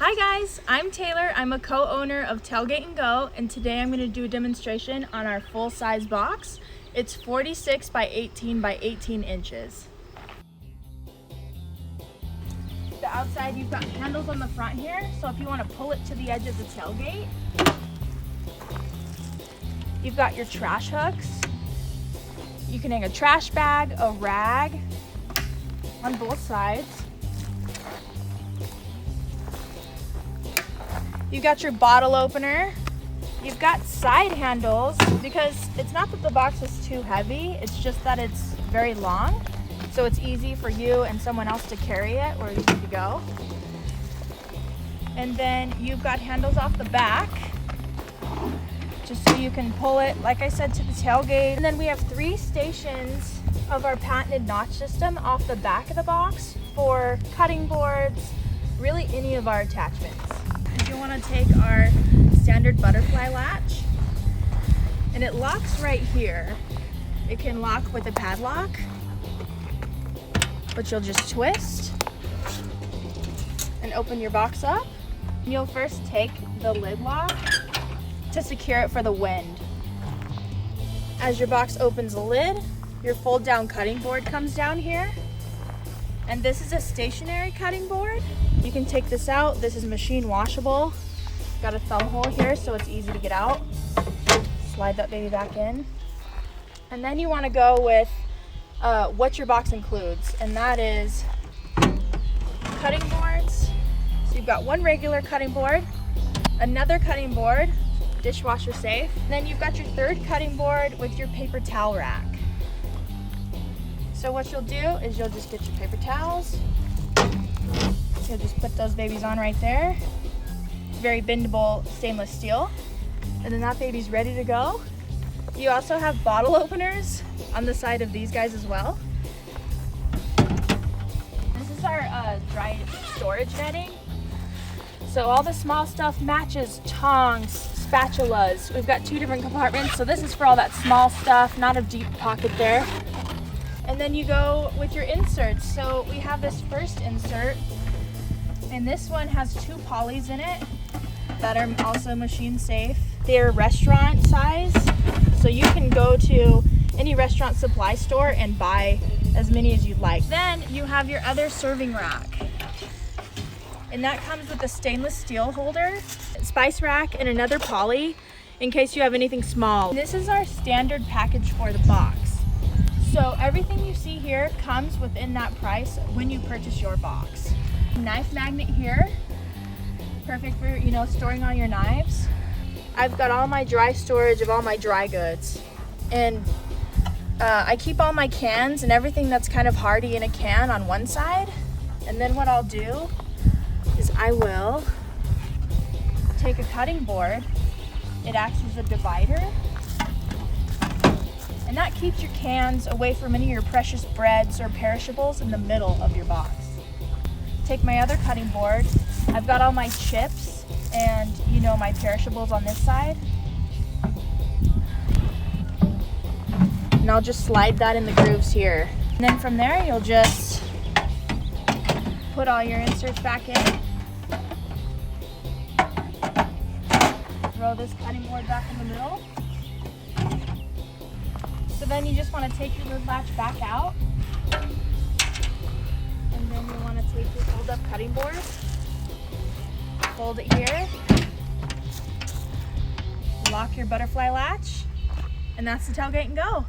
Hi guys, I'm Taylor. I'm a co-owner of Tailgate and Go, and today I'm going to do a demonstration on our full-size box. It's 46 by 18 by 18 inches. The outside, you've got handles on the front here, so if you want to pull it to the edge of the tailgate. You've got your trash hooks. You can hang a trash bag, a rag on both sides. You've got your bottle opener. You've got side handles because it's not that the box is too heavy, it's just that it's very long. So it's easy for you and someone else to carry it where you need to go. And then you've got handles off the back, just so you can pull it, like I said, to the tailgate. And then we have 3 stations of our patented notch system off the back of the box for cutting boards, really any of our attachments. You want to take our standard butterfly latch, and it locks right here. It can lock with a padlock, but you'll just twist and open your box up. You'll first take the lid lock to secure it for the wind. As your box opens the lid, your fold down cutting board comes down here, and this is a stationary cutting board. You can take this out. This is machine washable. Got a thumb hole here so it's easy to get out. Slide that baby back in. And then you want to go with what your box includes, and that is cutting boards. So you've got one regular cutting board, another cutting board, dishwasher safe. And then you've got your 3rd cutting board with your paper towel rack. So what you'll do is you'll just get your paper towels. You'll just put those babies on right there. Very bendable stainless steel. And then that baby's ready to go. You also have bottle openers on the side of these guys as well. This is our dry storage netting. So all the small stuff, matches, tongs, spatulas. We've got 2 different compartments. So this is for all that small stuff, not a deep pocket there. And then you go with your inserts. So we have this first insert, and this one has 2 polys in it that are also machine safe. They're restaurant size, so you can go to any restaurant supply store and buy as many as you'd like. Then you have your other serving rack, and that comes with a stainless steel holder, spice rack, and another poly in case you have anything small. And this is our standard package for the box. So everything you see here comes within that price when you purchase your box. Knife magnet here, perfect for, storing all your knives. I've got all my dry storage of all my dry goods, and I keep all my cans and everything that's kind of hardy in a can on one side. And then what I'll do is I will take a cutting board. It acts as a divider, and that keeps your cans away from any of your precious breads or perishables in the middle of your box. Take my other cutting board. I've got all my chips and my perishables on this side. And I'll just slide that in the grooves here. And then from there, you'll just put all your inserts back in. Throw this cutting board back in the middle. So then you just want to take your lid latch back out. And then you want to take your fold up cutting board, fold it here, lock your butterfly latch, and that's the Tailgate and Go.